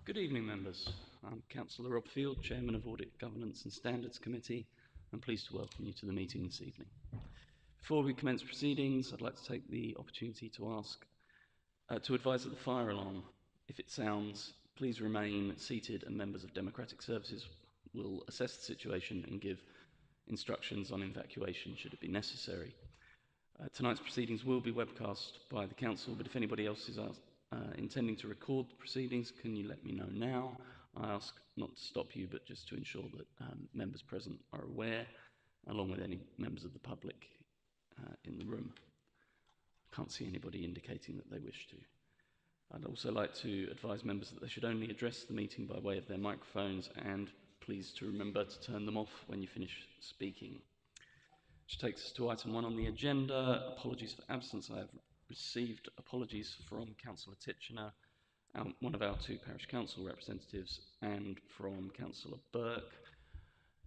Good evening, members. I'm Councillor Rob Field, Chairman of Audit, Governance and Standards Committee. I'm pleased to welcome you to the meeting this evening. Before we commence proceedings, I'd like to take the opportunity to advise that the fire alarm, if it sounds, please remain seated, and members of Democratic Services will assess the situation and give instructions on evacuation should it be necessary. Tonight's proceedings will be webcast by the Council, but if anybody else is intending to record the proceedings, can you let me know now? I ask not to stop you, but just to ensure that members present are aware, along with any members of the public in the room. I can't see anybody indicating that they wish to. I'd also like to advise members that they should only address the meeting by way of their microphones, and please to remember to turn them off when you finish speaking. Which takes us to item 1 on the agenda, apologies for absence. I have received apologies from Councillor Titchener, one of our 2 parish council representatives, and from Councillor Burke.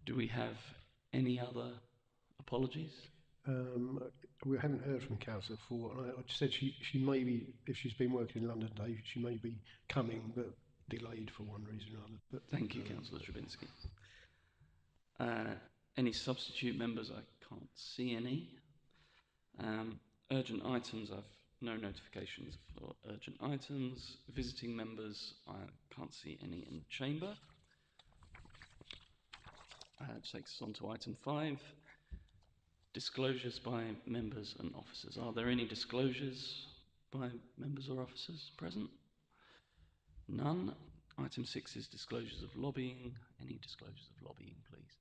Do we have any other apologies? We haven't heard from Councillor Ford. I just said she may be, if she's been working in London today, she may be coming, but delayed for one reason or another. But, thank you, Councillor Stravinsky. Any substitute members? I can't see any. Urgent items, I've no notifications for urgent items. Visiting members, I can't see any in the chamber. Takes us on to item 5. Disclosures by members and officers. Are there any disclosures by members or officers present? None. Item 6 is disclosures of lobbying. Any disclosures of lobbying, please?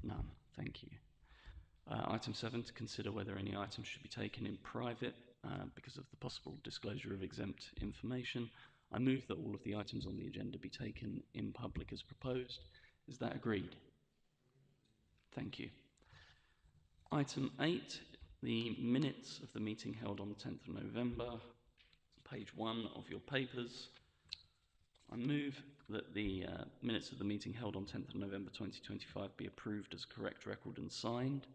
None. Thank you. Item 7, to consider whether any items should be taken in private because of the possible disclosure of exempt information. I move that all of the items on the agenda be taken in public as proposed. Is that agreed? Thank you. Item 8, the minutes of the meeting held on the 10th of November, page 1 of your papers. I move that the minutes of the meeting held on 10th of November 2025 be approved as correct record and signed.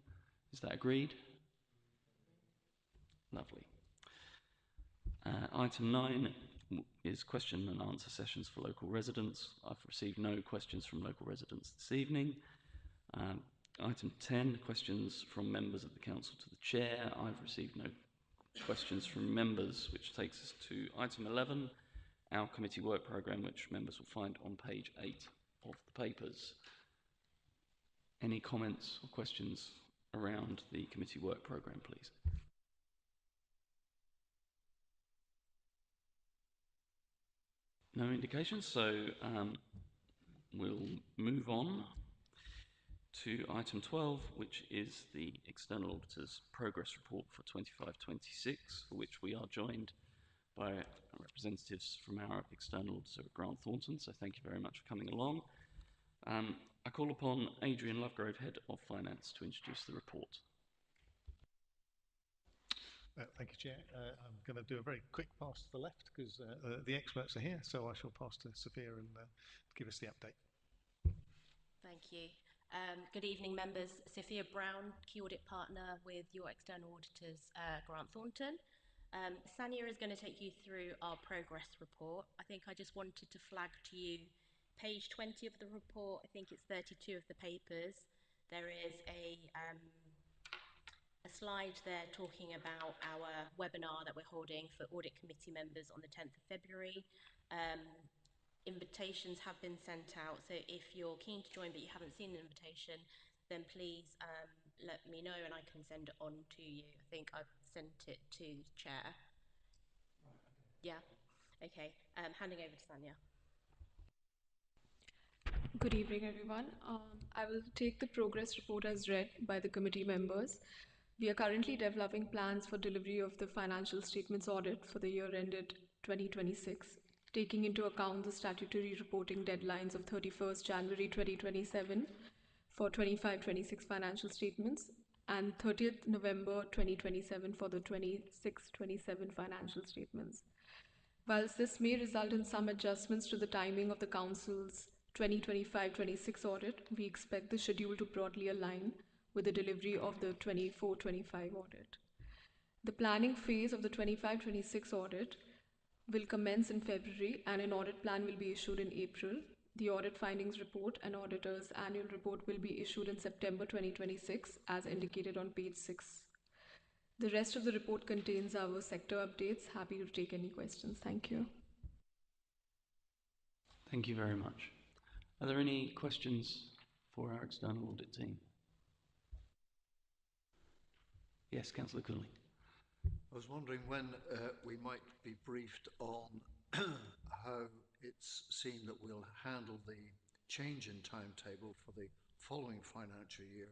Is that agreed? Lovely. Item 9 is question and answer sessions for local residents. I've received no questions from local residents this evening. Item 10, questions from members of the council to the chair. I've received no questions from members, which takes us to item 11, our committee work programme, which members will find on page 8 of the papers. Any comments or questions around the committee work programme, please? No indications, so we'll move on to item 12, which is the External Auditor's Progress Report for 25-26, for which we are joined by representatives from our External Auditor at Grant Thornton, so thank you very much for coming along. I call upon Adrian Lovegrove, Head of Finance, to introduce the report. Thank you, Chair. I'm going to do a very quick pass to the left because the experts are here, so I shall pass to Sophia and give us the update. Thank you. Good evening, members. Sophia Brown, Key Audit Partner with your External Auditors, Grant Thornton. Sanya is going to take you through our progress report. I think I just wanted to flag to you page 20 of the report. I think it's 32 of the papers. There is a slide there talking about our webinar that we're holding for audit committee members on the 10th of February. Invitations have been sent out, so if you're keen to join but you haven't seen an invitation, then please let me know and I can send it on to you. I think I've sent it to the chair. Right, okay. Yeah? Okay. Handing over to Sanya. Good evening, everyone. I will take the progress report as read by the committee members. We are currently developing plans for delivery of the financial statements audit for the year ended 2026, taking into account the statutory reporting deadlines of 31st January 2027 for 25-26 financial statements and 30th November 2027 for the 26-27 financial statements. Whilst this may result in some adjustments to the timing of the Council's 2025-26 audit, we expect the schedule to broadly align with the delivery of the 24-25 audit. The planning phase of the 25-26 audit will commence in February and an audit plan will be issued in April. The audit findings report and auditor's annual report will be issued in September 2026 as indicated on page 6. The rest of the report contains our sector updates. Happy to take any questions. Thank you. Thank you very much. Are there any questions for our external audit team? Yes, Councillor Cooley. I was wondering when we might be briefed on how it's seen that we'll handle the change in timetable for the following financial year,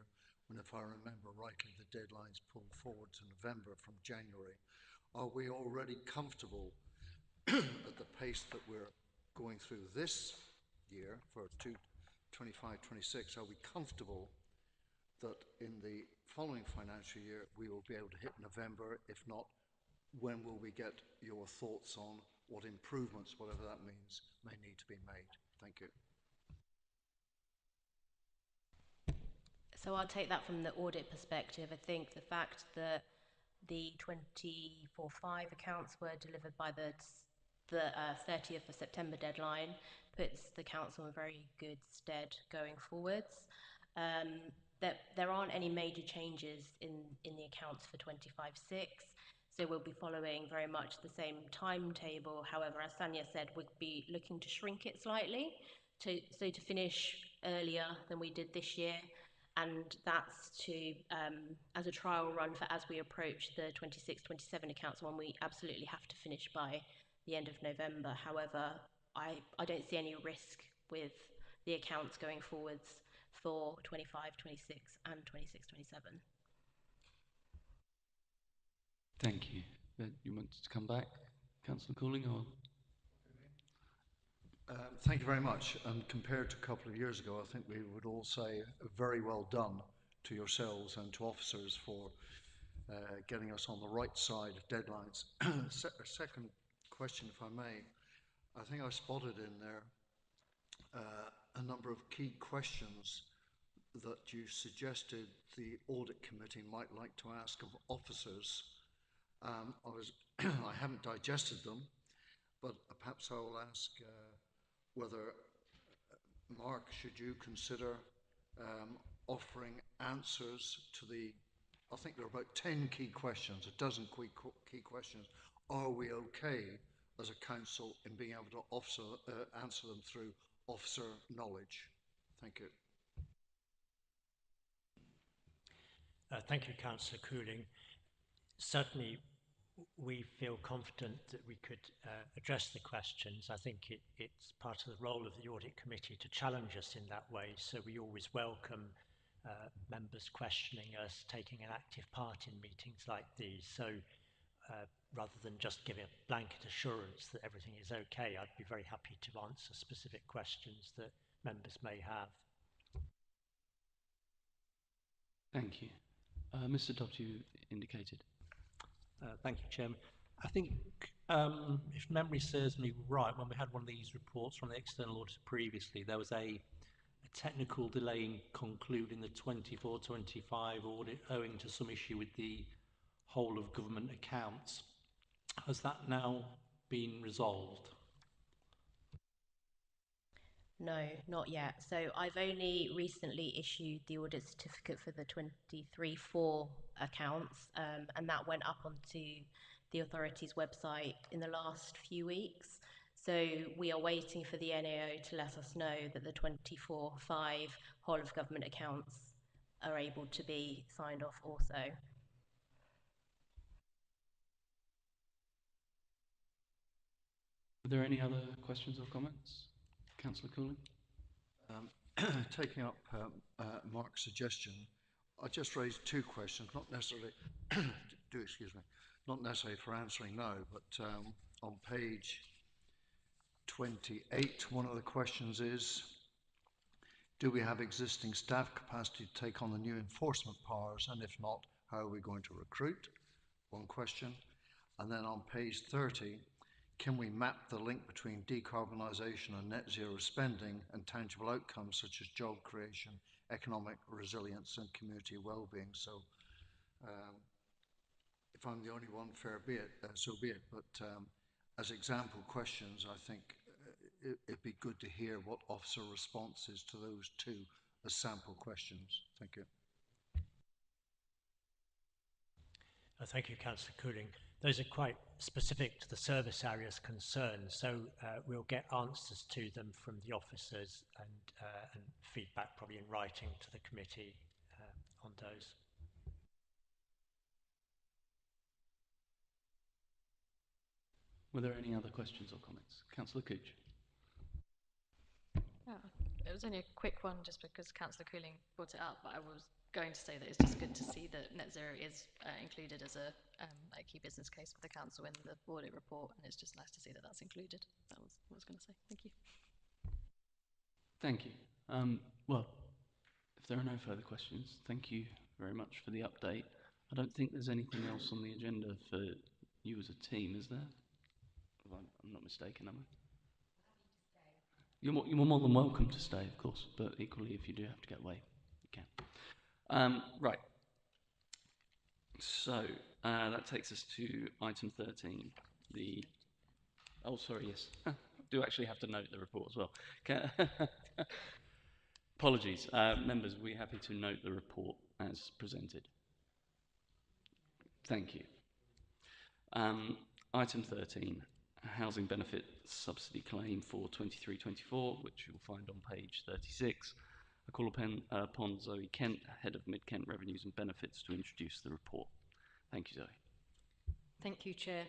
when, if I remember rightly, the deadline's pulled forward to November from January. Are we already comfortable at the pace that we're going through this year for 25-26? Are we comfortable that in the following financial year we will be able to hit November? If not, when will we get your thoughts on what improvements, whatever that means, may need to be made? Thank you. So I'll take that from the audit perspective. I think the fact that the 24/5 accounts were delivered by the 30th of September deadline puts the council in very good stead going forwards. There aren't any major changes in the accounts for 25/6, so we'll be following very much the same timetable. However, as Sanya said, we'd be looking to shrink it slightly to finish earlier than we did this year, and that's to as a trial run for as we approach the 26-27 accounts, when we absolutely have to finish by the end of November. However, I don't see any risk with the accounts going forwards for 25-26 and 26-27. Thank you. You want to come back, Councillor Cooling, or? Thank you very much. And compared to a couple of years ago, I think we would all say very well done to yourselves and to officers for getting us on the right side of deadlines. Second question, if I may. I think I spotted in there a number of key questions that you suggested the audit committee might like to ask of officers. I haven't digested them, but perhaps I will ask whether, Mark, should you consider offering answers to the, I think there are about 10 key questions, a dozen key questions. Are we okay as a council in being able to answer them through officer knowledge? Thank you. Thank you, Councillor Cooling. Certainly, we feel confident that we could address the questions. I think it's part of the role of the Audit Committee to challenge us in that way, so we always welcome members questioning us, taking an active part in meetings like these. So rather than just give a blanket assurance that everything is okay, I'd be very happy to answer specific questions that members may have. Thank you. Mr. Dobbs, you indicated. Thank you, Chairman. I think, if memory serves me right, when we had one of these reports from the external auditor previously, there was a technical delay in concluding the 24-25 audit owing to some issue with the whole of government accounts. Has that now been resolved? No, not yet. So I've only recently issued the audit certificate for the 23/4 accounts, and that went up onto the authority's website in the last few weeks. So we are waiting for the NAO to let us know that the 24/5 whole of government accounts are able to be signed off also. Are there any other questions or comments? Councillor Cooling? Taking up Mark's suggestion, I just raised two questions, not necessarily, not necessarily for answering now, but on page 28, one of the questions is, do we have existing staff capacity to take on the new enforcement powers, and if not, how are we going to recruit? One question. And then on page 30, can we map the link between decarbonisation and net zero spending and tangible outcomes such as job creation, economic resilience and community well-being? So if I'm the only one, fair be it, so be it. But as example questions, I think it'd be good to hear what officer response is to those two as sample questions. Thank you. Thank you, Councillor Cooling. Those are quite specific to the service areas concerned, so we'll get answers to them from the officers and feedback probably in writing to the committee on those. Were there any other questions or comments? Councillor Cooch. It was only a quick one just because Councillor Cooling brought it up, but I was going to say that it's just good to see that net zero is included as a key business case for the council in the audit report, and it's just nice to see that that's included. That was what I was going to say. Thank you. Thank you. Well, if there are no further questions, thank you very much for the update. I don't think there's anything else on the agenda for you as a team, is there? If I'm not mistaken, am I? You're more than welcome to stay, of course, but equally, if you do have to get away, you can. Right. So that takes us to item 13. Oh, sorry, yes. I do actually have to note the report as well. Apologies. Members, are we happy to note the report as presented? Thank you. Item 13. Housing benefit subsidy claim for 23-24, which you'll find on page 36. I call upon Zoe Kent, Head of Mid-Kent Revenues and Benefits, to introduce the report. Thank you, Zoe. Thank you, Chair.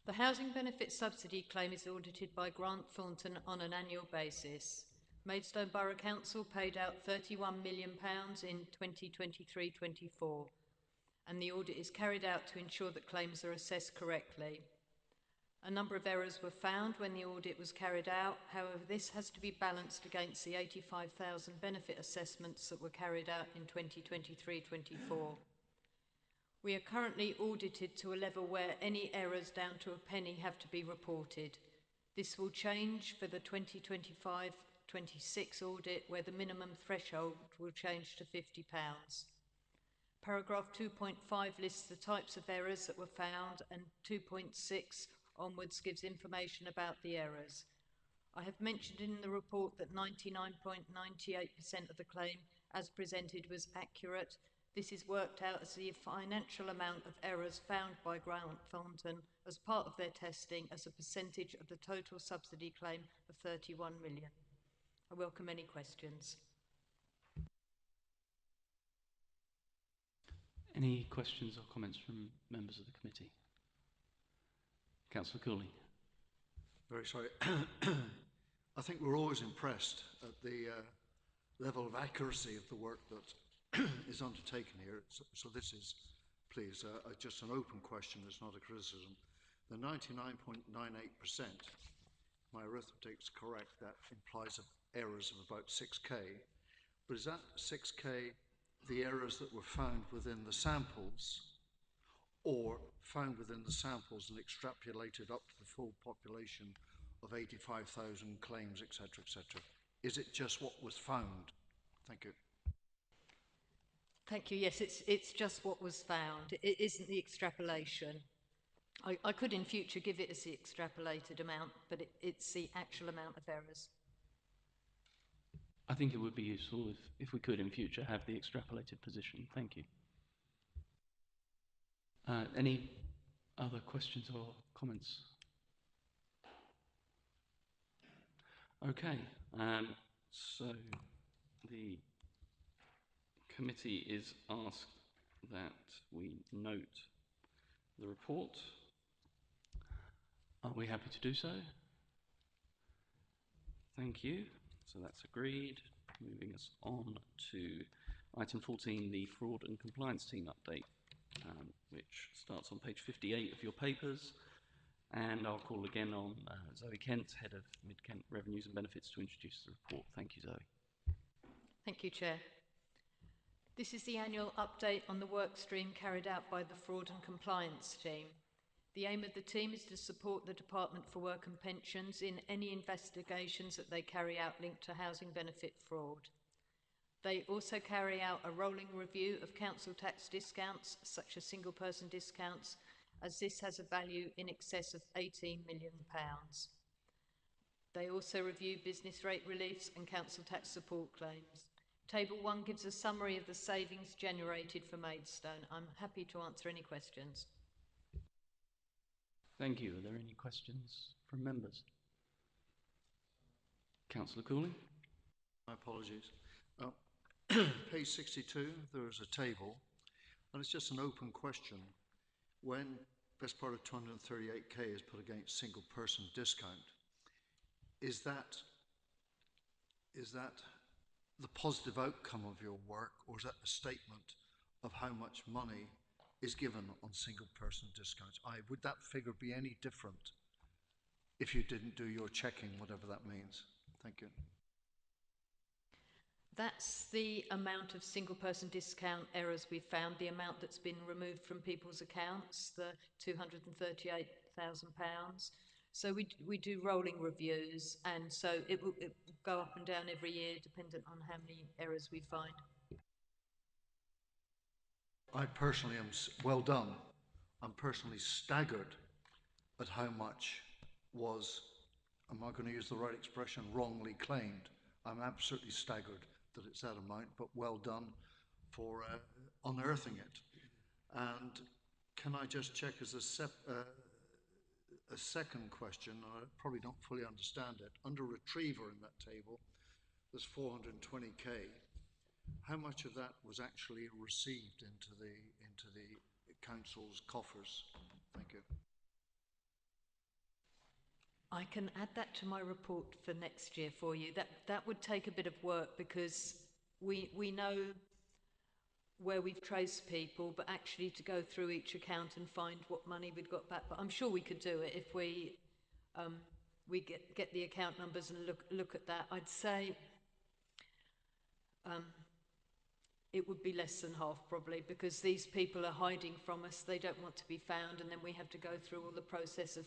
The housing benefit subsidy claim is audited by Grant Thornton on an annual basis. Maidstone Borough Council paid out £31 million in 2023-24, and the audit is carried out to ensure that claims are assessed correctly. A number of errors were found when the audit was carried out. However, this has to be balanced against the 85,000 benefit assessments that were carried out in 2023-24. We are currently audited to a level where any errors down to a penny have to be reported. This will change for the 2025-26 audit, where the minimum threshold will change to £50. Paragraph 2.5 lists the types of errors that were found, and 2.6 onwards gives information about the errors. I have mentioned in the report that 99.98% of the claim as presented was accurate. This is worked out as the financial amount of errors found by Grant Thornton as part of their testing as a percentage of the total subsidy claim of 31 million. I welcome any questions. Any questions or comments from members of the committee? Councillor Cooley. Very sorry. I think we're always impressed at the level of accuracy of the work that is undertaken here. So this is, please, just an open question. It's not a criticism. The 99.98%, my arithmetic's correct, that implies errors of about 6k. But is that 6k the errors that were found within the samples, or found within the samples and extrapolated up to the full population of 85,000 claims, etc., etc.? Is it just what was found? Thank you. Thank you. Yes, it's just what was found. It isn't the extrapolation. I could in future give it as the extrapolated amount, but it's the actual amount of errors. I think it would be useful if we could in future have the extrapolated position. Thank you. Any other questions or comments? Okay, so the committee is asked that we note the report. Are we happy to do so? Thank you. So that's agreed. Moving us on to item 14, the fraud and compliance team update, which starts on page 58 of your papers. And I'll call again on Zoe Kent, Head of Mid-Kent Revenues and Benefits, to introduce the report. Thank you, Zoe. Thank you, Chair. This is the annual update on the work stream carried out by the fraud and compliance team. The aim of the team is to support the Department for Work and Pensions in any investigations that they carry out linked to housing benefit fraud. They also carry out a rolling review of council tax discounts, such as single person discounts, as this has a value in excess of £18 million. They also review business rate reliefs and council tax support claims. Table 1 gives a summary of the savings generated for Maidstone. I'm happy to answer any questions. Thank you. Are there any questions from members? Councillor Cooling? My apologies. Page 62, there is a table, and it's just an open question. When best part of 238k is put against single person discount, is that the positive outcome of your work, or is that a statement of how much money is given on single person discounts? Would that figure be any different if you didn't do your checking, whatever that means? Thank you. That's the amount of single person discount errors we've found, the amount that's been removed from people's accounts, the £238,000. So we do rolling reviews, and so it will go up and down every year dependent on how many errors we find. I personally am, well done, I'm personally staggered at how much was, am I going to use the right expression, wrongly claimed. I'm absolutely staggered that it's that amount, but well done for unearthing it. And can I just check as a second question, I probably don't fully understand it. Under retriever in that table, there's 420k. How much of that was actually received into the council's coffers? Thank you. I can add that to my report for next year for you. That would take a bit of work because we know where we've traced people, but actually to go through each account and find what money we'd got back. But I'm sure we could do it if we get the account numbers and look at that. I'd say it would be less than half probably, because these people are hiding from us. They don't want to be found, and then we have to go through all the process of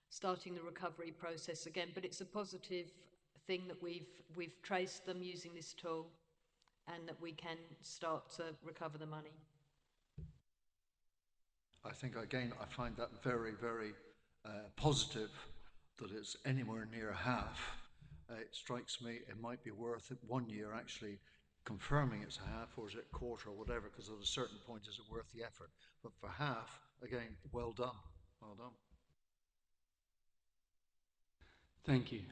starting the recovery process again. But it's a positive thing that we've traced them using this tool, and that we can start to recover the money. I think, again, I find that very, very positive that it's anywhere near half. It strikes me it might be worth it 1 year actually confirming it's a half, or is it a quarter, or whatever, because at a certain point is it worth the effort. But for half, again, well done. Well done. Thank you.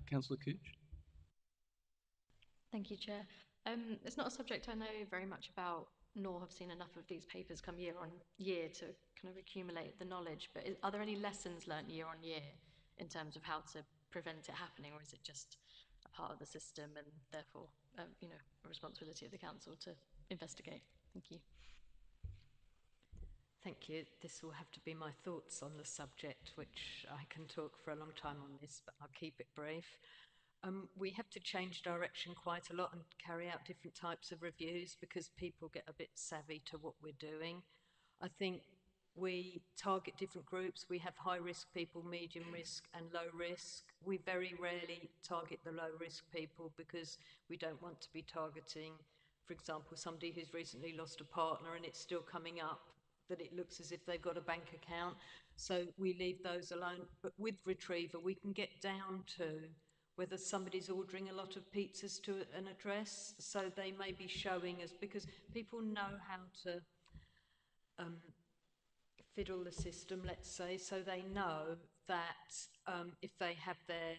Councillor Cooch? Thank you, Chair. It's not a subject I know very much about, nor have seen enough of these papers come year on year to kind of accumulate the knowledge, but are there any lessons learnt year on year in terms of how to prevent it happening, or is it just a part of the system and therefore, a responsibility of the council to investigate? Thank you. Thank you. This will have to be my thoughts on the subject, which I can talk for a long time on this, but I'll keep it brief. We have to change direction quite a lot and carry out different types of reviews because people get a bit savvy to what we're doing. I think we target different groups. We have high risk people, medium risk and low risk. We very rarely target the low risk people because we don't want to be targeting, for example, somebody who's recently lost a partner and it's still coming up that it looks as if they've got a bank account. So we leave those alone. But with Retriever, we can get down to whether somebody's ordering a lot of pizzas to an address. So they may be showing us, because people know how to fiddle the system, let's say, so they know that if they have their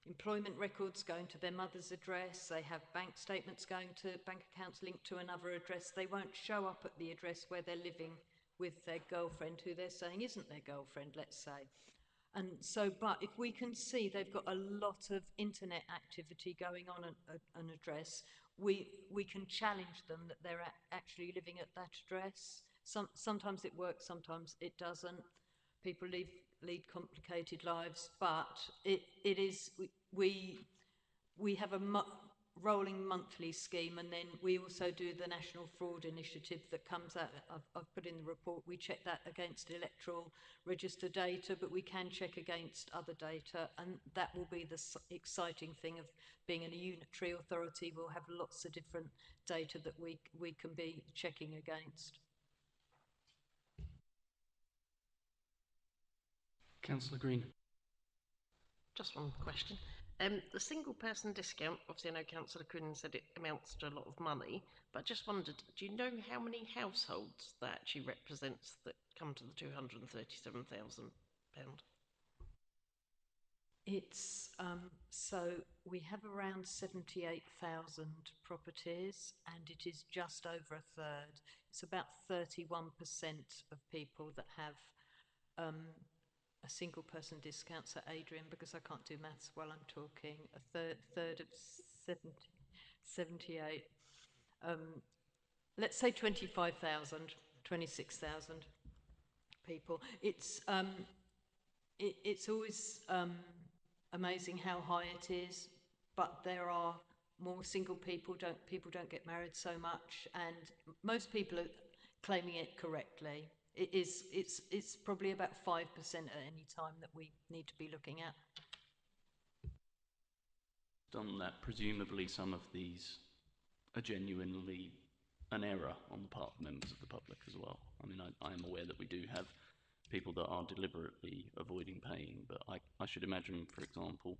employment records going to their mother's address, they have bank statements going to bank accounts linked to another address, they won't show up at the address where they're living with their girlfriend, who they're saying isn't their girlfriend, let's say. And so, but if we can see they've got a lot of internet activity going on at an address, we can challenge them that they're actually living at that address. Sometimes it works, sometimes it doesn't. People lead complicated lives, but it is, we have a rolling monthly scheme, and then we also do the National Fraud Initiative that comes out. I've put in the report. We check that against electoral register data, but we can check against other data, and that will be the exciting thing of being in a unitary authority. We'll have lots of different data that we can be checking against. Councillor Green. Just one question. The single person discount, obviously I know Councillor Quinn said it amounts to a lot of money, but I just wondered, do you know how many households that actually represents that come to the £237,000? It's so we have around 78,000 properties, and it is just over a third. It's about 31% of people that have a single person discount. So Adrian, because I can't do maths while I'm talking, a third of 70, 78. Let's say 25,000, 26,000 people. It's always amazing how high it is, but there are more single people. People don't get married so much, and most people are claiming it correctly. It's probably about 5% at any time that we need to be looking at. On that, presumably some of these are genuinely an error on the part of members of the public as well. I mean, I am aware that we do have people that are deliberately avoiding paying, but I should imagine, for example,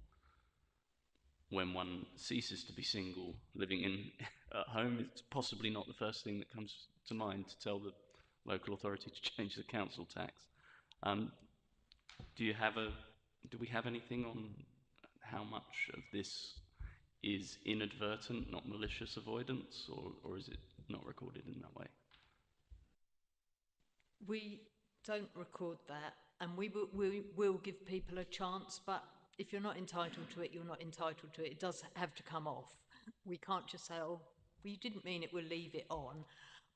when one ceases to be single, living in at home, it's possibly not the first thing that comes to mind to tell the local authority to change the council tax. Do we have anything on how much of this is inadvertent, not malicious avoidance, or is it not recorded in that way? We don't record that, and we will give people a chance, but if you're not entitled to it, you're not entitled to it. It does have to come off. We can't just say, oh, well, you didn't mean it, we'll leave it on.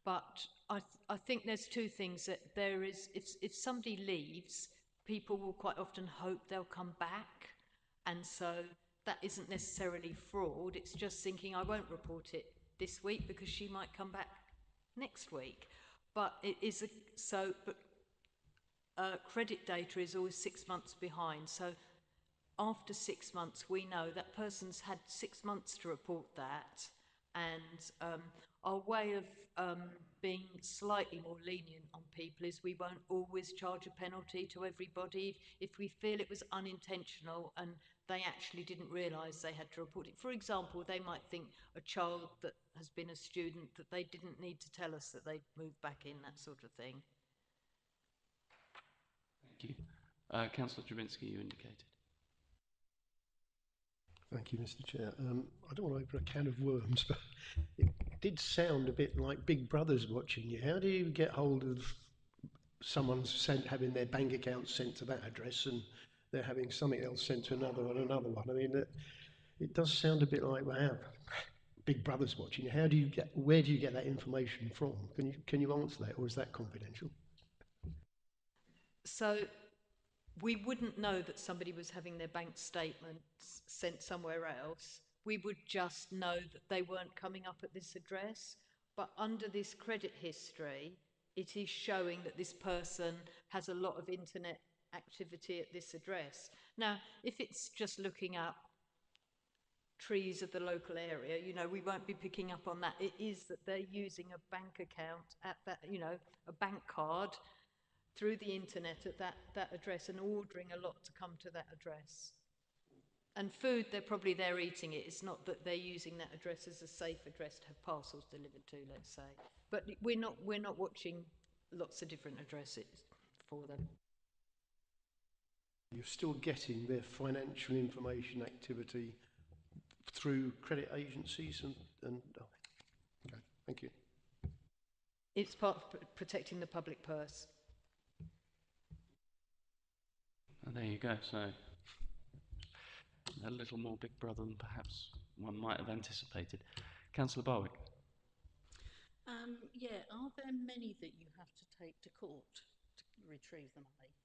But I think there's two things that there is. If somebody leaves, people will quite often hope they'll come back, and so that isn't necessarily fraud. It's just thinking, I won't report it this week because she might come back next week. But it is credit data is always 6 months behind. So after 6 months, we know that person's had 6 months to report that. And our way of being slightly more lenient on people is we won't always charge a penalty to everybody. If we feel it was unintentional and they actually didn't realise they had to report it. For example, they might think a child that has been a student that they didn't need to tell us that they'd moved back in, that sort of thing. Thank you. Councillor Drabinski, you indicated. Thank you, Mr. Chair. I don't want to open a can of worms, but it did sound a bit like Big Brother's watching you. How do you get hold of someone's having their bank account sent to that address and they're having something else sent to another and another one? I mean, it does sound a bit like, wow, Big Brother's watching you. Where do you get that information from? Can you answer that, or is that confidential? So we wouldn't know that somebody was having their bank statements sent somewhere else. We would just know that they weren't coming up at this address. But under this credit history, it is showing that this person has a lot of internet activity at this address. Now, if it's just looking up trees of the local area, you know, we won't be picking up on that. It is that they're using a bank account at that, you know, a bank card through the internet at that address and ordering a lot to come to that address. And food, they're probably there eating it. It's not that they're using that address as a safe address to have parcels delivered to, let's say. But we're not watching lots of different addresses for them. You're still getting their financial information activity through credit agencies and okay, thank you. It's part of protecting the public purse. And there you go. So a little more Big Brother than perhaps one might have anticipated. Councillor Barwick. Yeah, are there many that you have to take to court to retrieve the money?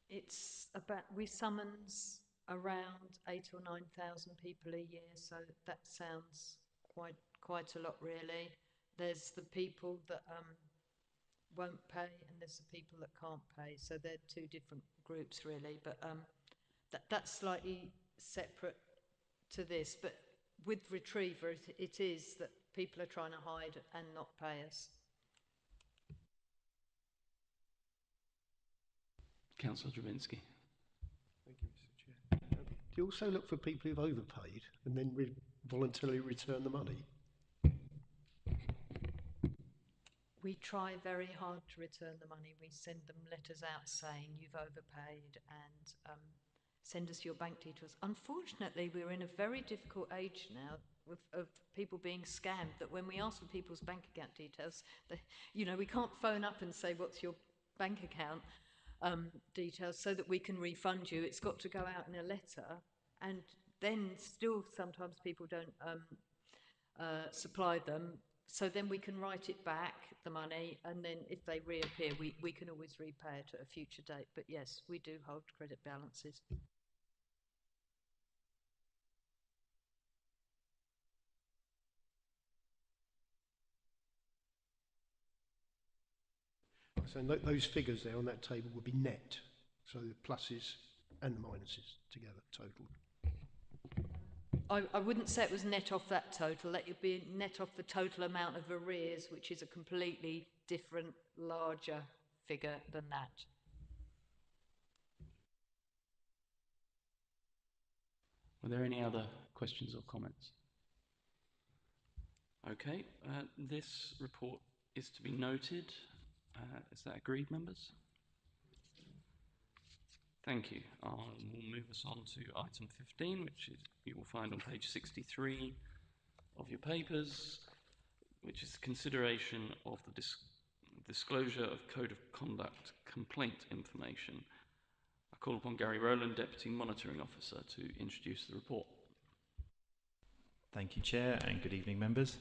It's about, we summons around 8,000 or 9,000 people a year, so that sounds quite a lot really. There's the people that won't pay, and there's the people that can't pay, so they're two different groups really, but that's slightly separate to this. But with Retriever, it is that people are trying to hide and not pay us. Councillor Drabinski. Thank you, Mr. Chair. Do you also look for people who've overpaid and then voluntarily return the money? We try very hard to return the money. We send them letters out saying you've overpaid and send us your bank details. Unfortunately, we're in a very difficult age now of people being scammed, that when we ask for people's bank account details, we can't phone up and say, what's your bank account details, so that we can refund you. It's got to go out in a letter, and then still sometimes people don't supply them. So then we can write it back, the money, and then if they reappear, we can always repay it at a future date. But yes, we do hold credit balances. So those figures there on that table would be net, so the pluses and the minuses together, total. I wouldn't say it was net off that total. That would be net off the total amount of arrears, which is a completely different, larger figure than that. Were there any other questions or comments? Okay, this report is to be noted. Is that agreed, members? Thank you. We'll move us on to item 15, which is, you will find on page 63 of your papers, which is consideration of the disclosure of Code of Conduct complaint information. I call upon Gary Rowland, Deputy Monitoring Officer, to introduce the report. Thank you, Chair, and good evening, members.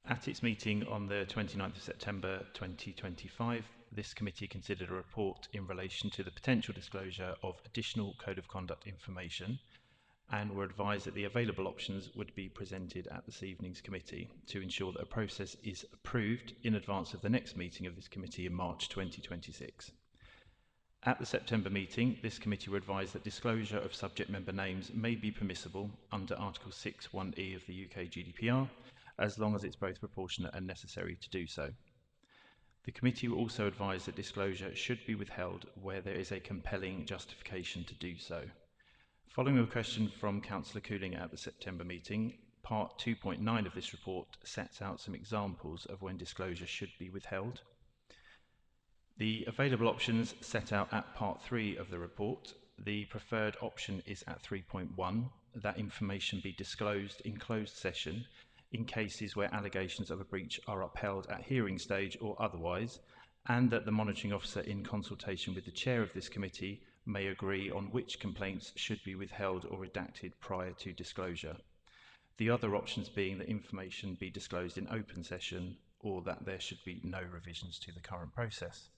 At its meeting on the 29th of September 2025, this committee considered a report in relation to the potential disclosure of additional Code of Conduct information, and were advised that the available options would be presented at this evening's committee to ensure that a process is approved in advance of the next meeting of this committee in March 2026. At the September meeting, this committee were advised that disclosure of subject member names may be permissible under Article 6(1)(e) of the UK GDPR, as long as it's both proportionate and necessary to do so. The committee were also advised that disclosure should be withheld where there is a compelling justification to do so. Following a question from Councillor Cooling at the September meeting, Part 2.9 of this report sets out some examples of when disclosure should be withheld. The available options set out at Part 3 of the report. The preferred option is at 3.1, that information be disclosed in closed session in cases where allegations of a breach are upheld at hearing stage or otherwise, and that the monitoring officer, in consultation with the chair of this committee, may agree on which complaints should be withheld or redacted prior to disclosure. The other options being that information be disclosed in open session, or that there should be no revisions to the current process.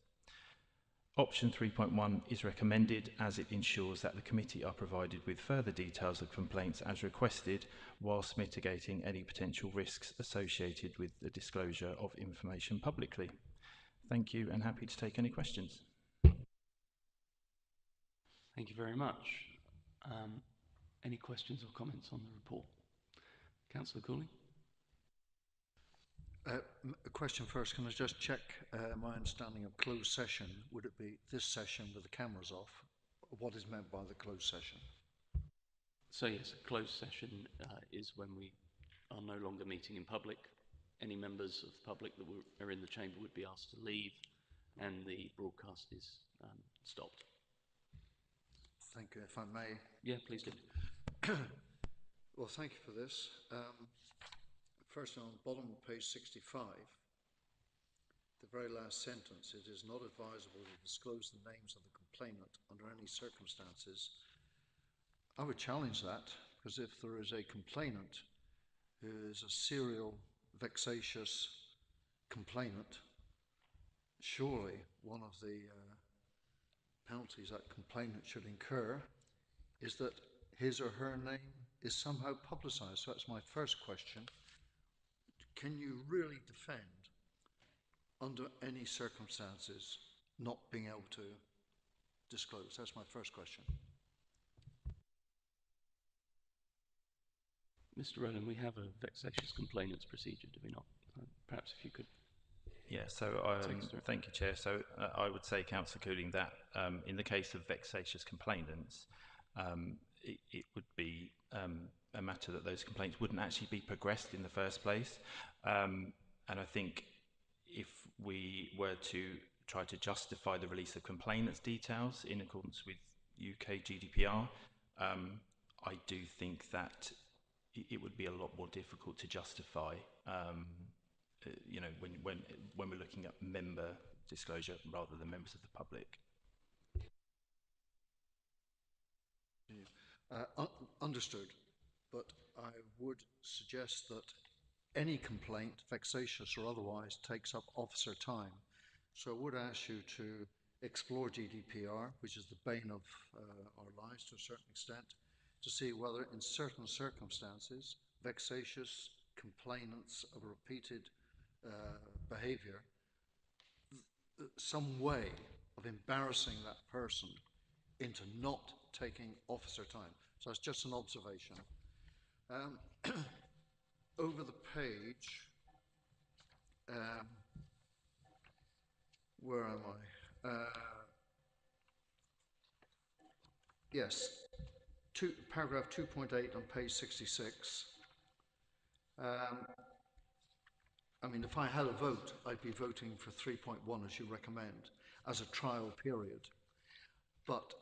Option 3.1 is recommended as it ensures that the committee are provided with further details of complaints as requested, whilst mitigating any potential risks associated with the disclosure of information publicly. Thank you, and happy to take any questions. Thank you very much. Any questions or comments on the report? Councillor Cooling? A question first. Can I just check my understanding of closed session? Would it be this session with the cameras off? What is meant by the closed session? So yes, a closed session is when we are no longer meeting in public. Any members of the public that are in the chamber would be asked to leave, and the broadcast is stopped. Thank you. If I may. Yeah, please do. Well, thank you for this. First, on the bottom of page 65, the very last sentence, it is not advisable to disclose the names of the complainant under any circumstances. I would challenge that, because if there is a complainant who is a serial, vexatious complainant, surely one of the penalties that complainant should incur is that his or her name is somehow publicised. So that's my first question. Can you really defend, under any circumstances, not being able to disclose? That's my first question. Mr. Rowland, we have a vexatious complainants procedure, do we not? Perhaps if you could. Yeah, so take us through. thank you, Chair. So I would say, Councillor Cooling, that in the case of vexatious complainants, it would be a matter that those complaints wouldn't actually be progressed in the first place. And I think if we were to try to justify the release of complainants' details in accordance with UK GDPR, I do think that it would be a lot more difficult to justify. You know, when we're looking at member disclosure rather than members of the public. Understood, but I would suggest that any complaint, vexatious or otherwise, takes up officer time. So I would ask you to explore GDPR, which is the bane of our lives to a certain extent, to see whether in certain circumstances, vexatious complainants of repeated behaviour, some way of embarrassing that person into not taking officer time. So it's just an observation. Over the page, where am I? Yes, paragraph 2.8 on page 66. I mean, if I had a vote, I'd be voting for 3.1 as you recommend, as a trial period. But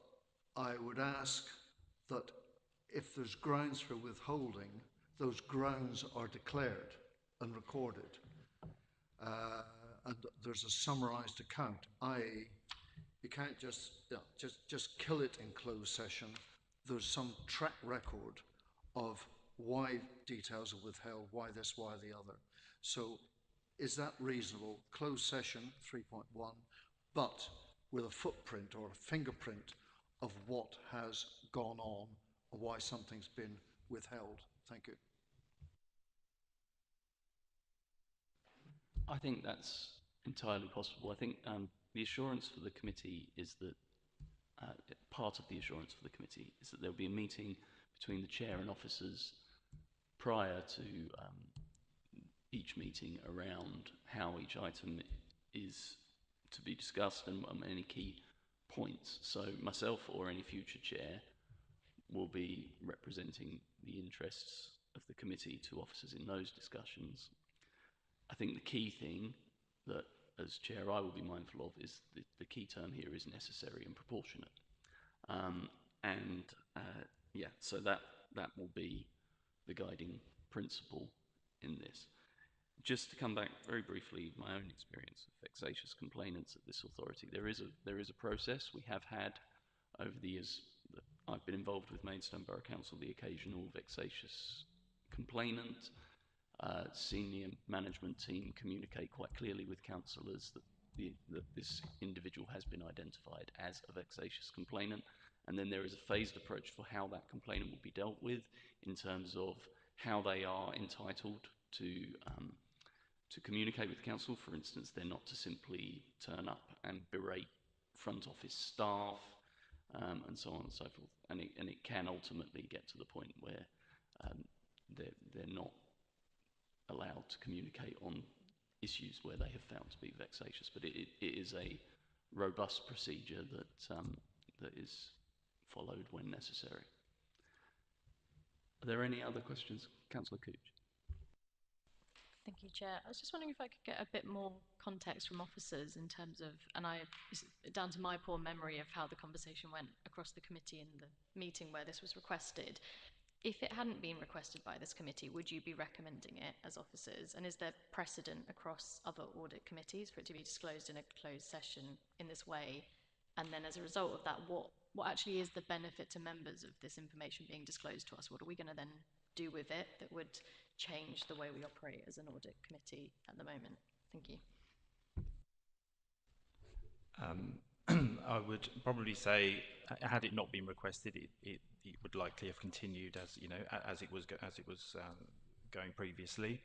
I would ask that if there's grounds for withholding, those grounds are declared and recorded. And there's a summarised account, i.e. you can't just kill it in closed session. There's some track record of why details are withheld, why this, why the other. So is that reasonable? Closed session 3.1, but with a footprint or a fingerprint of what has gone on or why something's been withheld. Thank you. I think that's entirely possible. I think the assurance for the committee is that part of the assurance for the committee is that there will be a meeting between the chair and officers prior to each meeting around how each item is to be discussed and any key points. So myself or any future chair will be representing the interests of the committee to officers in those discussions. I think the key thing that, as chair, I will be mindful of is the key term here is necessary and proportionate. Yeah, so that will be the guiding principle in this. Just to come back very briefly, my own experience of vexatious complainants at this authority, there is a process. We have had over the years that I've been involved with Maidstone Borough Council the occasional vexatious complainant. Senior management team communicate quite clearly with councillors that this individual has been identified as a vexatious complainant, and then there is a phased approach for how that complainant will be dealt with in terms of how they are entitled to communicate with the council. For instance, they're not to simply turn up and berate front office staff and so on and so forth, and it can ultimately get to the point where they're not allowed to communicate on issues where they have found to be vexatious, but it is a robust procedure that is followed when necessary. Are there any other questions? Councillor Cooch. Thank you, Chair. I was just wondering if I could get a bit more context from officers in terms of, and it's down to my poor memory of how the conversation went across the committee in the meeting where this was requested. If it hadn't been requested by this committee, would you be recommending it as officers? And is there precedent across other audit committees for it to be disclosed in a closed session in this way? And then as a result of that, what actually is the benefit to members of this information being disclosed to us? What are we going to then do with it that would change the way we operate as an audit committee at the moment? Thank you. I would probably say, had it not been requested, it would likely have continued as as it was going previously.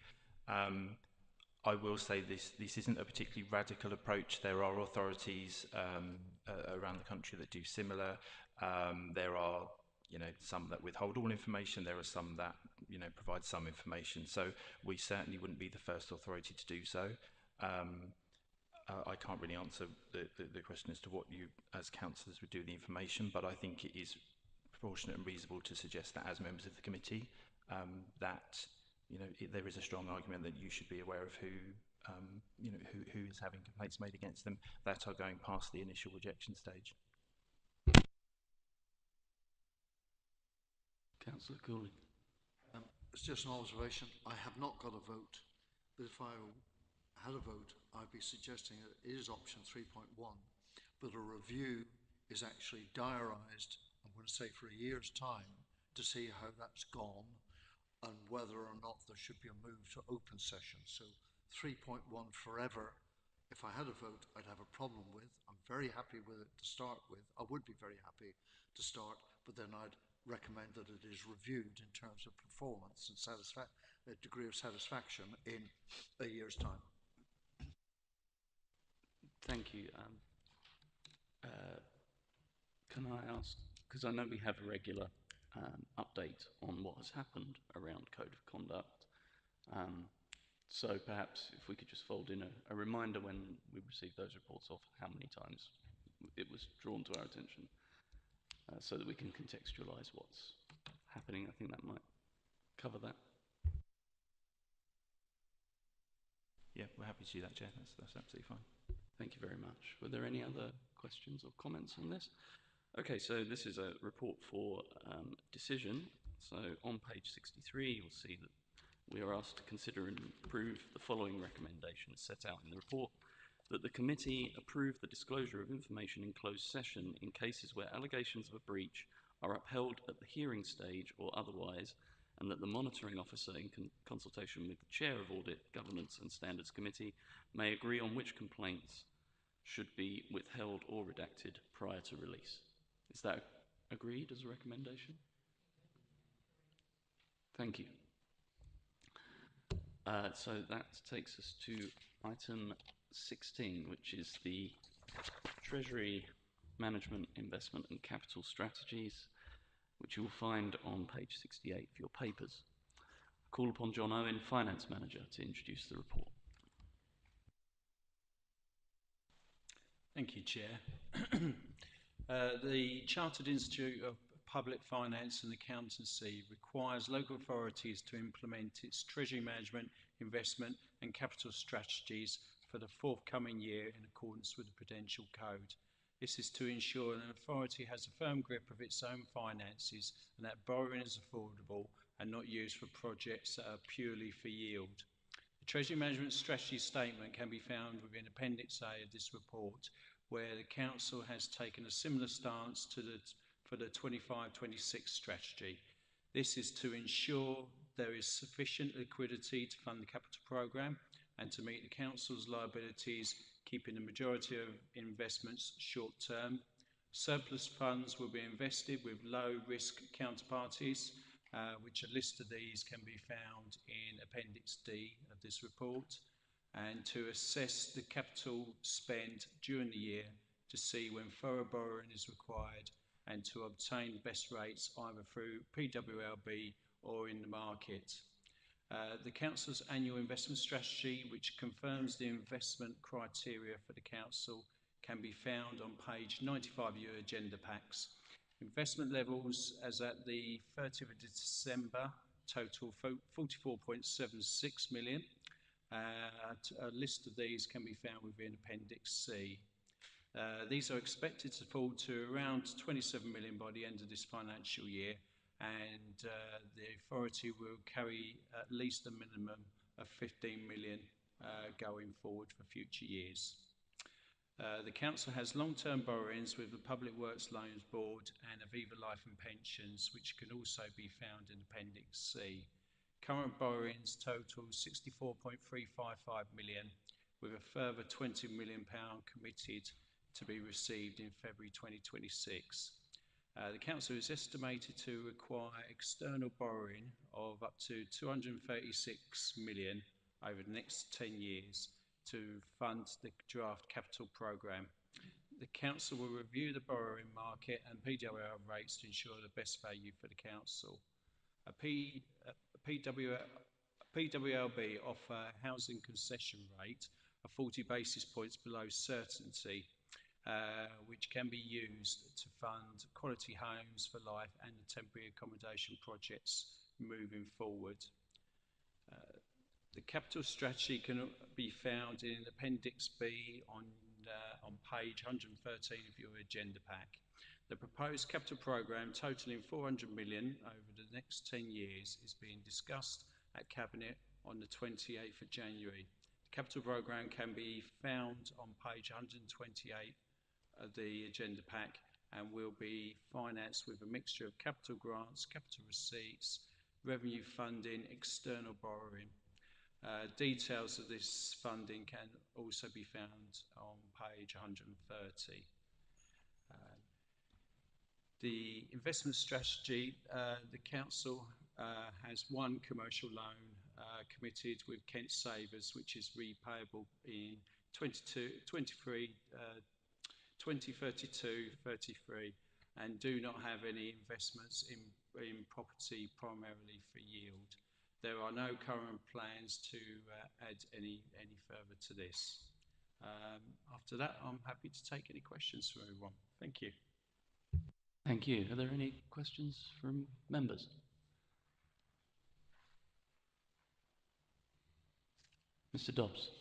I will say this isn't a particularly radical approach. There are authorities around the country that do similar. There are some that withhold all information. There are some that provide some information. So we certainly wouldn't be the first authority to do so. I can't really answer the question as to what you, as councillors, would do with the information, but I think it is proportionate and reasonable to suggest that as members of the committee, that there is a strong argument that you should be aware of who who is having complaints made against them that are going past the initial rejection stage. Councillor Cooley. It's just an observation. I have not got a vote, but if I had a vote, I'd be suggesting that it is option 3.1, but a review is actually diarised, I'm going to say for a year's time, to see how that's gone and whether or not there should be a move to open session. So 3.1 forever, if I had a vote, I'd have a problem with. I'm very happy with it to start with. I would be very happy to start, but then I'd recommend that it is reviewed in terms of performance and a degree of satisfaction in a year's time. Thank you. Can I ask, because I know we have a regular update on what has happened around code of conduct, so perhaps if we could just fold in a reminder when we receive those reports of how many times it was drawn to our attention, so that we can contextualise what's happening. I think that might cover that. Yeah, we're happy to do that, Chair. That's absolutely fine. Thank you very much. Were there any other questions or comments on this? Okay, so this is a report for decision. So on page 63, you'll see that we are asked to consider and approve the following recommendations set out in the report: that the committee approve the disclosure of information in closed session in cases where allegations of a breach are upheld at the hearing stage or otherwise, and that the monitoring officer, in consultation with the Chair of Audit, Governance and Standards Committee, may agree on which complaints should be withheld or redacted prior to release. Is that agreed as a recommendation? Thank you. So that takes us to item 16, which is the Treasury Management, Investment and Capital Strategies, which you will find on page 68 of your papers. I call upon John Owen, Finance Manager, to introduce the report. Thank you, Chair. The Chartered Institute of Public Finance and Accountancy requires local authorities to implement its treasury management, investment and capital strategies for the forthcoming year in accordance with the Prudential Code. This is to ensure an authority has a firm grip of its own finances and that borrowing is affordable and not used for projects that are purely for yield. The Treasury Management Strategy Statement can be found within Appendix A of this report, where the Council has taken a similar stance for the 25-26 strategy. This is to ensure there is sufficient liquidity to fund the capital programme and to meet the Council's liabilities, keeping the majority of investments short-term. Surplus funds will be invested with low-risk counterparties, which a list of these can be found in Appendix D of this report, and to assess the capital spend during the year to see when thorough borrowing is required and to obtain best rates either through PWLB or in the market. The Council's annual investment strategy, which confirms the investment criteria for the Council, can be found on page 95 of your agenda packs. Investment levels as at the 30th of December total 44.76 million. A list of these can be found within Appendix C. These are expected to fall to around 27 million by the end of this financial year, and the authority will carry at least a minimum of 15 million going forward for future years. The Council has long-term borrowings with the Public Works Loans Board and Aviva Life and Pensions, which can also be found in Appendix C. Current borrowings total 64.355 million, with a further £20 million committed to be received in February 2026. The Council is estimated to require external borrowing of up to 236 million over the next 10 years to fund the draft capital programme. The Council will review the borrowing market and PWL rates to ensure the best value for the Council. PWLB offer a housing concession rate are 40 basis points below certainty, which can be used to fund quality homes for life and the temporary accommodation projects moving forward. The capital strategy can be found in Appendix B on page 113 of your agenda pack. The proposed capital programme totalling 400 million over the next 10 years is being discussed at Cabinet on the 28th of January. The capital programme can be found on page 128 of the agenda pack and will be financed with a mixture of capital grants, capital receipts, revenue funding, external borrowing. Details of this funding can also be found on page 130. The investment strategy, the council has one commercial loan committed with Kent Savers, which is repayable in 2032, 33, and do not have any investments in property primarily for yield. There are no current plans to add any further to this. After that, I'm happy to take any questions from everyone. Thank you. Thank you. Are there any questions from members? Mr. Dobbs.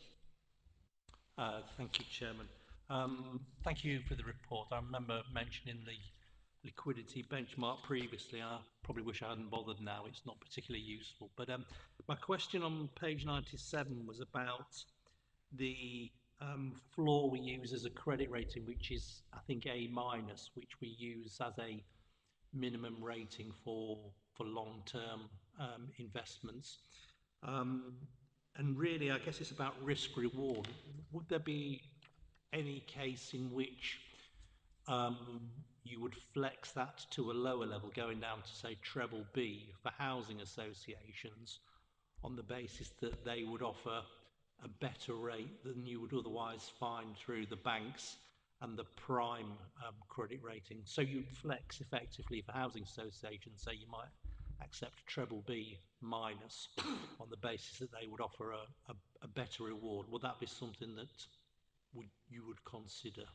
Thank you, Chairman. Thank you for the report. I remember mentioning the liquidity benchmark previously. I probably wish I hadn't bothered now. It's not particularly useful. But my question on page 97 was about the floor we use as a credit rating, which is, I think, A-, which we use as a minimum rating for long-term investments. And really, I guess it's about risk-reward. Would there be any case in which you would flex that to a lower level, going down to, say, treble B for housing associations on the basis that they would offer a better rate than you would otherwise find through the banks and the prime credit rating? So you'd flex effectively for housing associations, say you might accept treble B minus on the basis that they would offer a better reward. Would that be something that you would consider?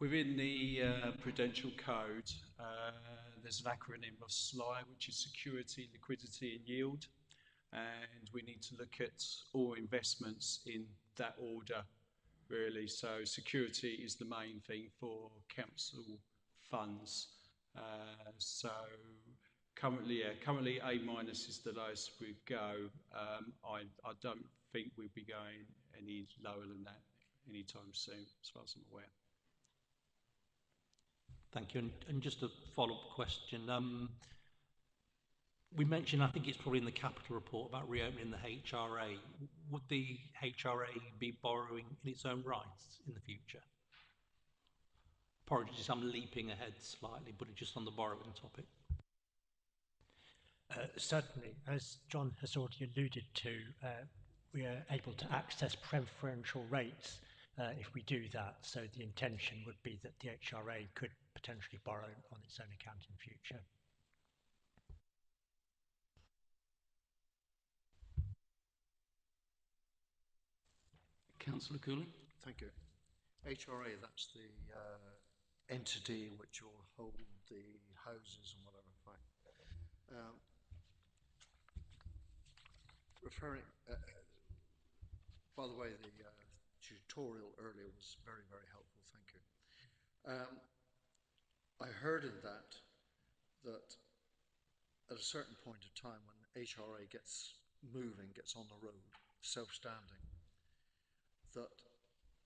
Within the Prudential Code, there's an acronym of SLI, which is Security, Liquidity and Yield. And we need to look at all investments in that order, really. So security is the main thing for council funds. So currently A- is the lowest we go. I don't think we'll be going any lower than that anytime soon, as far as I'm aware. Thank you. And just a follow-up question. We mentioned, I think it's probably in the capital report, about reopening the HRA. Would the HRA be borrowing in its own rights in the future? Apologies, I'm leaping ahead slightly, but just on the borrowing topic. Certainly, as John has already alluded to, we are able to access preferential rates if we do that. So the intention would be that the HRA could potentially borrow on its own account in future. Councillor Cooling. Thank you. HRA, that's the entity which will hold the houses and whatever. Fine. Referring, by the way, the tutorial earlier was very, very helpful. Thank you. I heard in that at a certain point of time when HRA gets moving, gets on the road, self-standing, that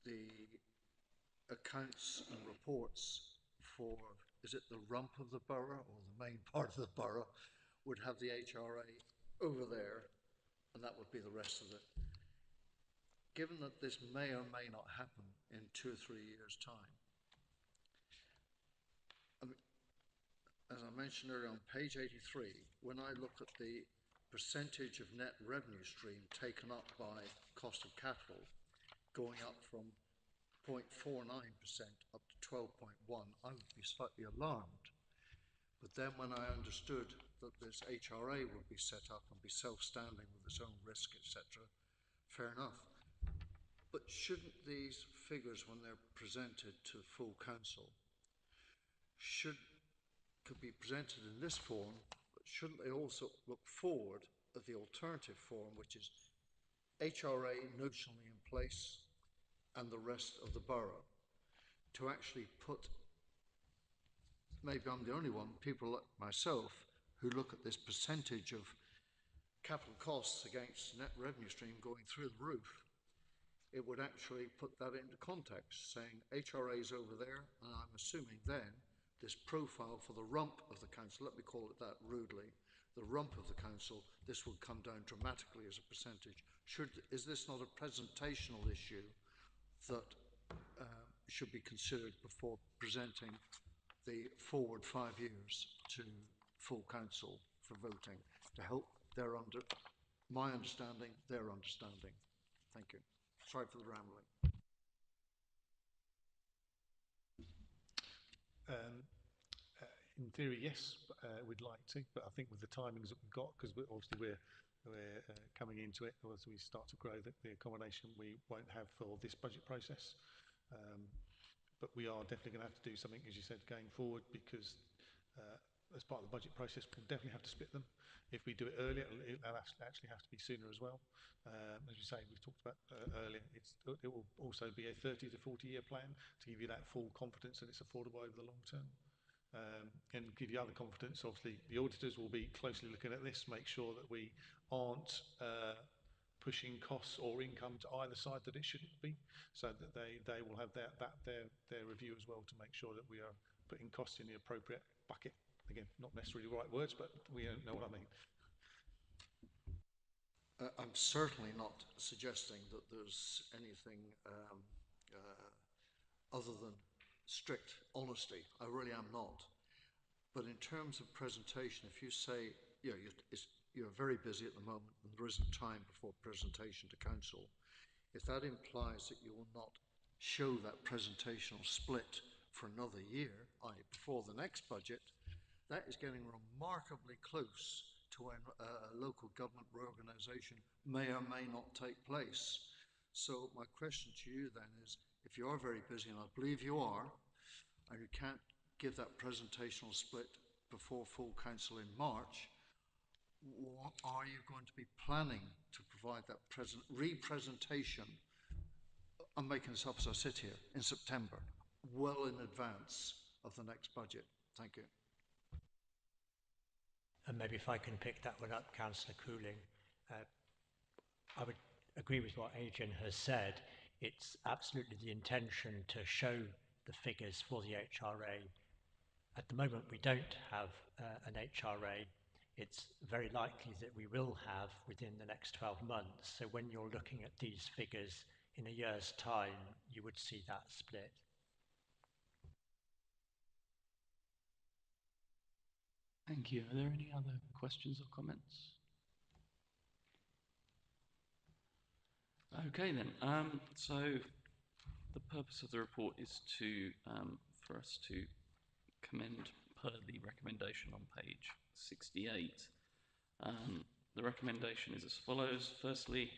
the accounts and reports for, is it the rump of the borough or the main part of the borough, would have the HRA over there, and that would be the rest of it. Given that this may or may not happen in 2 or 3 years' time, I mean, as I mentioned earlier on page 83, when I look at the percentage of net revenue stream taken up by cost of capital, going up from 0.49% up to 12.1%, I would be slightly alarmed. But then when I understood that this HRA would be set up and be self-standing with its own risk, etc. Fair enough. But shouldn't these figures, when they're presented to full council, could be presented in this form, but shouldn't they also look forward at the alternative form, which is HRA notionally in place and the rest of the borough, to actually put, maybe I'm the only one, people like myself, who look at this percentage of capital costs against net revenue stream going through the roof, it would actually put that into context, saying HRA's over there, and I'm assuming then this profile for the rump of the council, let me call it that rudely, the rump of the council, this would come down dramatically as a percentage. Is this not a presentational issue that should be considered before presenting the forward 5 years to full council for voting, to help my understanding, their understanding? Thank you. Sorry for the rambling. In theory, yes, we'd like to, but I think with the timings that we've got, because we're coming into it, as we start to grow the accommodation, we won't have for this budget process. But we are definitely going to have to do something, as you said, going forward, because as part of the budget process, we'll definitely have to split them. If we do it earlier, it'll actually have to be sooner as well. As you say, we've talked about earlier, it will also be a 30 to 40 year plan to give you that full confidence that it's affordable over the long term. And give you other confidence. Obviously, the auditors will be closely looking at this, make sure that we aren't pushing costs or income to either side that it shouldn't be, so that they will have their review as well to make sure that we are putting costs in the appropriate bucket. Again, not necessarily the right words, but we know what I mean. I'm certainly not suggesting that there's anything other than strict honesty. I really am not. But in terms of presentation, if you say, you're very busy at the moment and there isn't time before presentation to council, if that implies that you will not show that presentational split for another year, i.e. before the next budget, that is getting remarkably close to when a local government reorganisation may or may not take place. So my question to you then is, if you are very busy, and I believe you are, and you can't give that presentational split before full council in March, what are you going to be planning to provide that representation? I'm making this up as I sit here, in September, well in advance of the next budget. Thank you. And maybe if I can pick that one up, Councillor Cooling, I would agree with what Adrian has said. It's absolutely the intention to show the figures for the HRA. At the moment, we don't have an HRA. It's very likely that we will have within the next 12 months. So when you're looking at these figures in a year's time, you would see that split. Thank you. Are there any other questions or comments? Okay then. So the purpose of the report is to for us to commend per the recommendation on page 68. The recommendation is as follows. Firstly,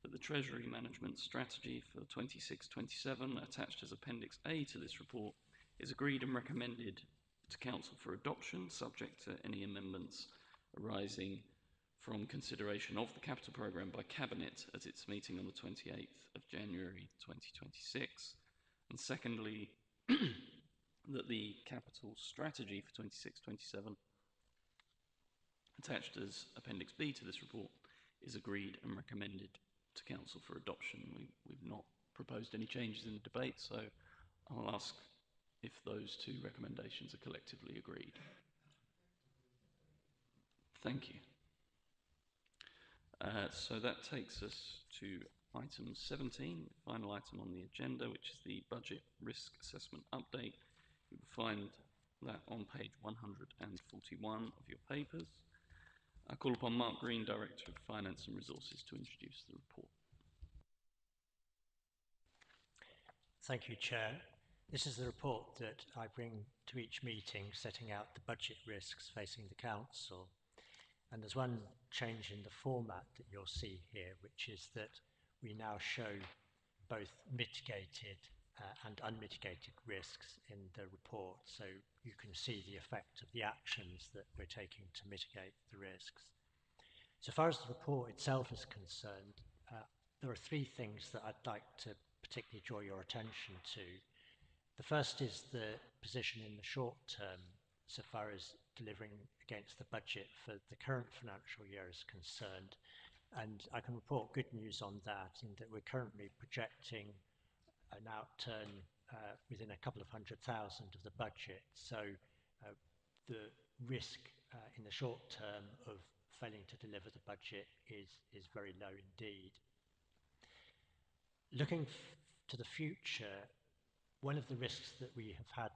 that the Treasury Management Strategy for 26-27, attached as Appendix A to this report, is agreed and recommended to Council for adoption, subject to any amendments arising from consideration of the capital programme by Cabinet at its meeting on the 28th of January 2026. And secondly, that the capital strategy for 26-27, attached as Appendix B to this report, is agreed and recommended to Council for adoption. We've not proposed any changes in the debate, so I'll ask if those two recommendations are collectively agreed. Thank you. So that takes us to item 17, final item on the agenda, which is the Budget Risk Assessment Update. You will find that on page 141 of your papers. I call upon Mark Green, Director of Finance and Resources, to introduce the report. Thank you, Chair. This is the report that I bring to each meeting, setting out the budget risks facing the Council. And there's one change in the format that you'll see here, which is that we now show both mitigated and unmitigated risks in the report. So you can see the effect of the actions that we're taking to mitigate the risks. So far as the report itself is concerned, there are three things that I'd like to particularly draw your attention to. The first is the position in the short term, so far as delivering against the budget for the current financial year is concerned. And I can report good news on that, in that we're currently projecting an outturn within a couple of 100,000 of the budget. So the risk in the short term of failing to deliver the budget is very low indeed. Looking to the future, one of the risks that we have had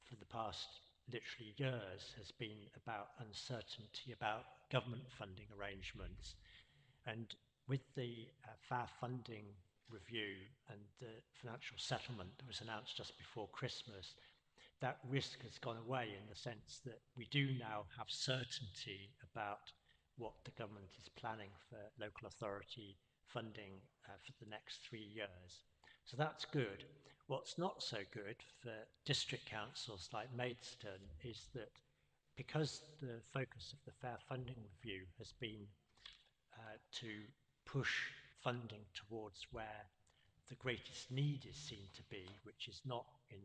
for the past literally years has been about uncertainty about government funding arrangements. And with the FAR funding review and the financial settlement that was announced just before Christmas, that risk has gone away in the sense that we do now have certainty about what the government is planning for local authority funding for the next 3 years. So that's good. What's not so good for district councils like Maidstone is that because the focus of the Fair Funding Review has been to push funding towards where the greatest need is seen to be, which is not in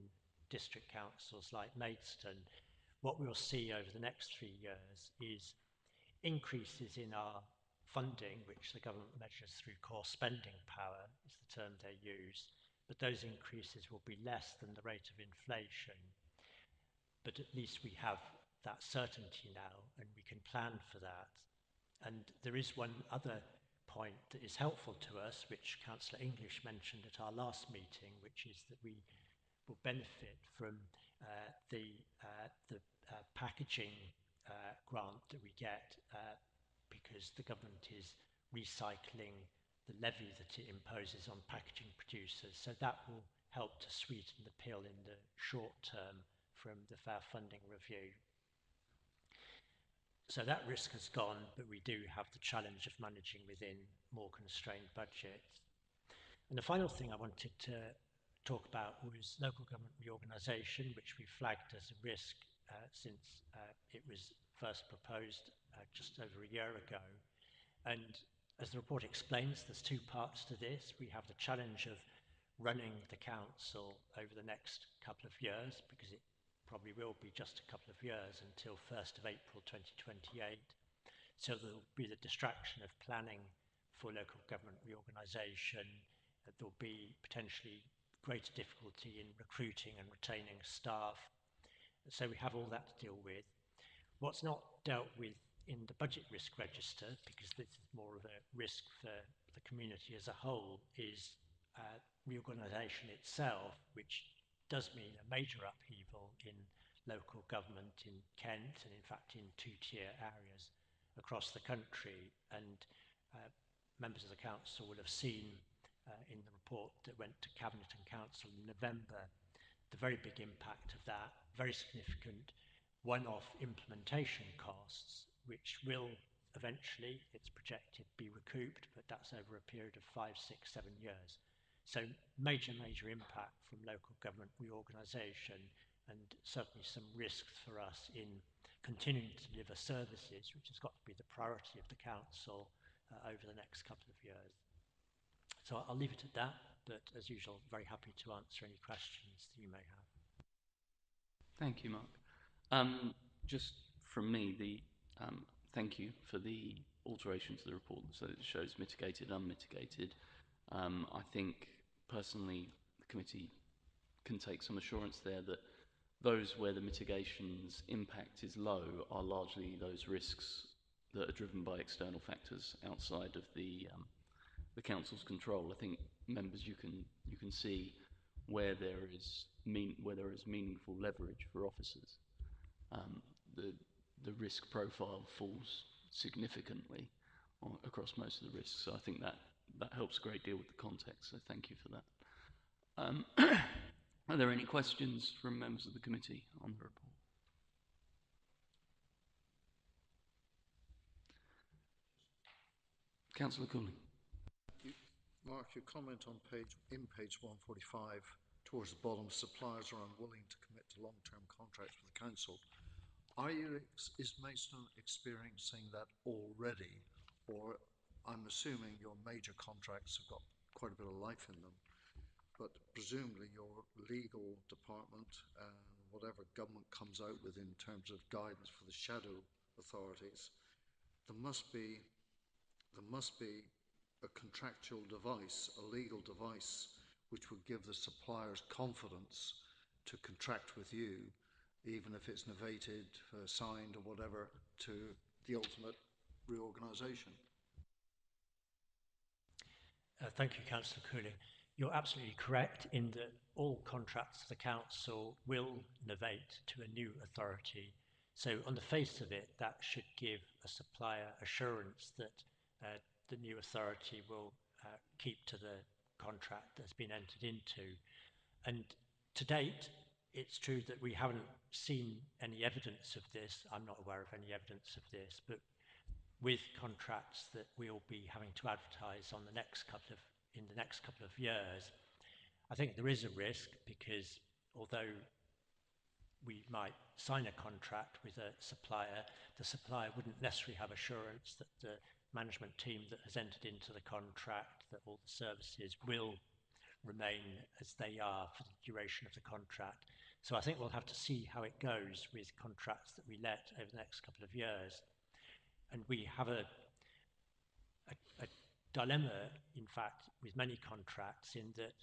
district councils like Maidstone, what we'll see over the next 3 years is increases in our funding, which the government measures through core spending power, is the term they use, but those increases will be less than the rate of inflation. But at least we have that certainty now, and we can plan for that. And there is one other point that is helpful to us, which Councillor English mentioned at our last meeting, which is that we will benefit from the packaging grant that we get because the government is recycling the levy that it imposes on packaging producers. So that will help to sweeten the pill in the short term from the Fair Funding Review. So that risk has gone, but we do have the challenge of managing within more constrained budgets. And the final thing I wanted to talk about was local government reorganisation, which we flagged as a risk since it was first proposed just over a year ago. And as the report explains, there's two parts to this. We have the challenge of running the council over the next couple of years, because it probably will be just a couple of years until 1st of April 2028. So there'll be the distraction of planning for local government reorganisation. There'll be potentially greater difficulty in recruiting and retaining staff. So we have all that to deal with. What's not dealt with in the budget risk register, because this is more of a risk for the community as a whole, is reorganisation itself, which does mean a major upheaval in local government in Kent and in fact in two-tier areas across the country. And members of the council will have seen in the report that went to Cabinet and Council in November the very big impact of that, very significant one-off implementation costs, which will eventually, it's projected, be recouped, but that's over a period of 5, 6, 7 years. So major impact from local government reorganisation, and certainly some risks for us in continuing to deliver services, which has got to be the priority of the council over the next couple of years. So I'll leave it at that, but as usual, very happy to answer any questions that you may have. Thank you, Mark. Just from me, thank you for the alteration to the report so it shows mitigated, unmitigated. I think personally the committee can take some assurance there that those where the mitigation's impact is low are largely those risks that are driven by external factors outside of the council's control. I think members, you can see where there is meaningful leverage for officers. The risk profile falls significantly across most of the risks. So I think that helps a great deal with the context. So thank you for that. Are there any questions from members of the committee on the report? Councillor Cooling. Mark, your comment on page 145 towards the bottom, suppliers are unwilling to commit to long-term contracts with the council. Is Maidstone experiencing that already, or I'm assuming your major contracts have got quite a bit of life in them, but presumably your legal department and whatever government comes out with in terms of guidance for the shadow authorities, there must be a contractual device, a legal device, which would give the suppliers confidence to contract with you, even if it's novated, signed or whatever, to the ultimate reorganisation. Thank you, Councillor Cooling. You're absolutely correct in that all contracts of the council will novate to a new authority. So on the face of it, that should give a supplier assurance that the new authority will keep to the contract that's been entered into. And to date, it's true that we haven't seen any evidence of this. I'm not aware of any evidence of this, but with contracts that we'll be having to advertise in the next couple of years, I think there is a risk, because although we might sign a contract with a supplier, the supplier wouldn't necessarily have assurance that the management team that has entered into the contract, that all the services will remain as they are for the duration of the contract. So I think we'll have to see how it goes with contracts that we let over the next couple of years. And we have a dilemma, in fact, with many contracts, in that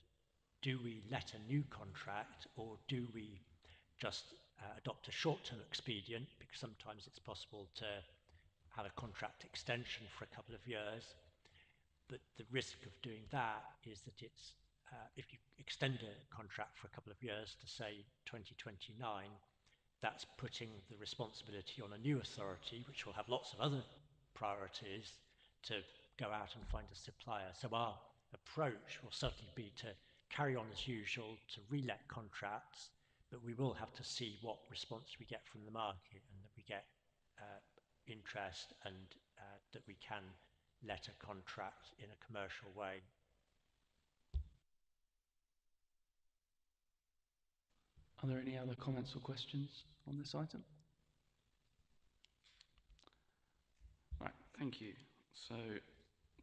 do we let a new contract, or do we just adopt a short-term expedient, because sometimes it's possible to have a contract extension for a couple of years. But the risk of doing that is that it's if you extend a contract for a couple of years to say 2029, that's putting the responsibility on a new authority, which will have lots of other priorities, to go out and find a supplier. So our approach will certainly be to carry on as usual, to relet contracts, but we will have to see what response we get from the market, and that we get interest, and that we can let a contract in a commercial way. Are there any other comments or questions on this item? Right, thank you. So,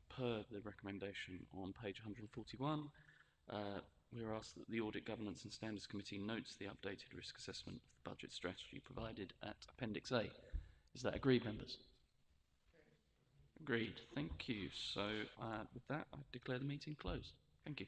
per the recommendation on page 141, we are asked that the Audit, Governance and Standards Committee notes the updated risk assessment of the budget strategy provided at Appendix A. Is that agreed, members? Agreed. Thank you. So, with that, I declare the meeting closed. Thank you.